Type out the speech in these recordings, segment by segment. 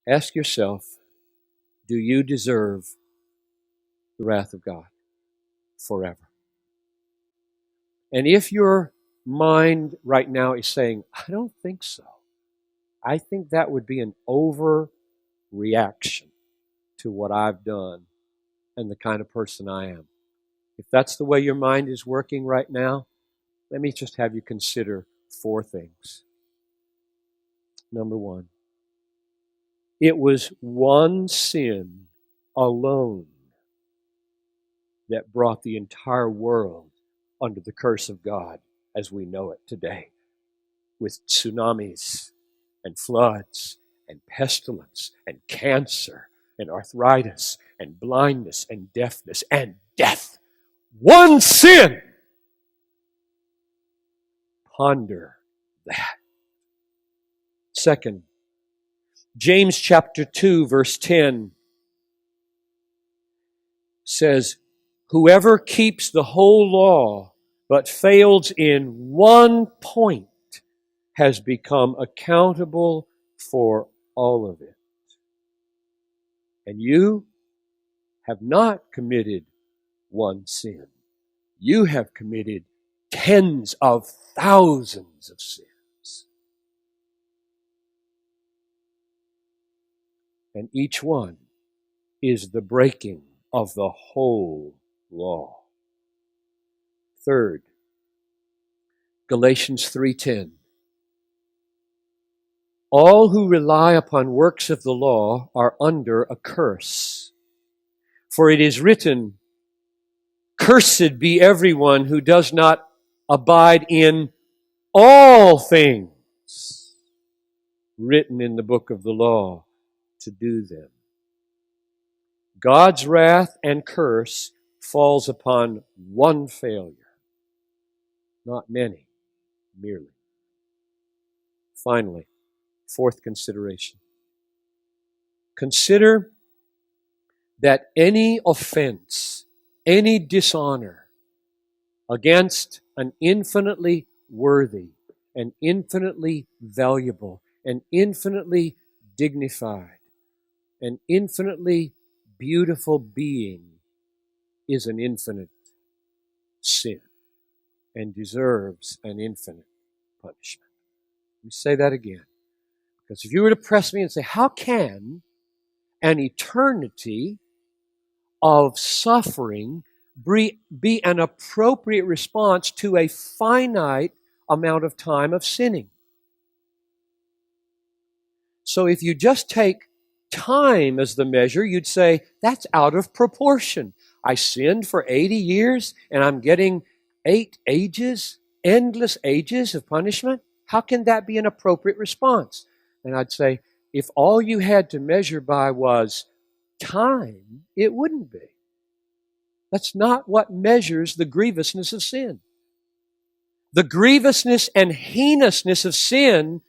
Ask yourself, do you deserve the wrath of God forever? And if your mind right now is saying, I don't think so, I think that would be an overreaction to what I've done and the kind of person I am. If that's the way your mind is working right now, let me just have you consider 4 things. Number 1, it was one sin alone that brought the entire world under the curse of God as we know it today, with tsunamis and floods and pestilence and cancer and arthritis and blindness and deafness and death. One sin! Ponder that. Second, James chapter 2, verse 10 says, whoever keeps the whole law but fails in one point has become accountable for all of it. And you have not committed one sin. You have committed tens of thousands of sins. And each one is the breaking of the whole law. Third, Galatians 3:10. All who rely upon works of the law are under a curse. For it is written, cursed be everyone who does not abide in all things written in the book of the law to do them. God's wrath and curse falls upon one failure, not many, merely. Finally, 4th consideration. Consider that any offense, any dishonor against an infinitely worthy and infinitely valuable and infinitely dignified and infinitely beautiful being is an infinite sin and deserves an infinite punishment. Let me say that again. Because if you were to press me and say, how can an eternity of suffering be an appropriate response to a finite amount of time of sinning? So if you just take time as the measure, you'd say, that's out of proportion. I sinned for 80 years and I'm getting 8 ages, endless ages of punishment. How can that be an appropriate response? And I'd say, if all you had to measure by was time, it wouldn't be. That's not what measures the grievousness of sin. The grievousness and heinousness of sin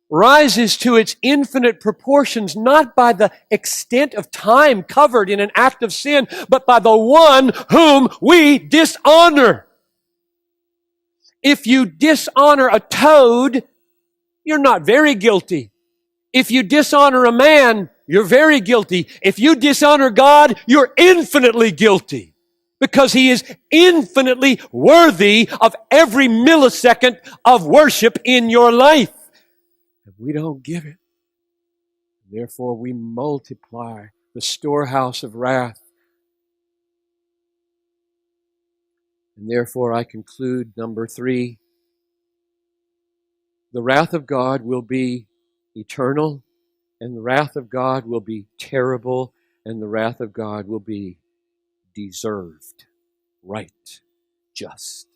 rises to its infinite proportions not by the extent of time covered in an act of sin, but by the one whom we dishonor. If you dishonor a toad, you're not very guilty. If you dishonor a man, you're very guilty. If you dishonor God, you're infinitely guilty, because He is infinitely worthy of every millisecond of worship in your life. And we don't give it. Therefore, we multiply the storehouse of wrath. And therefore, I conclude, number 3, the wrath of God will be eternal, and the wrath of God will be terrible, and the wrath of God will be deserved, right, just.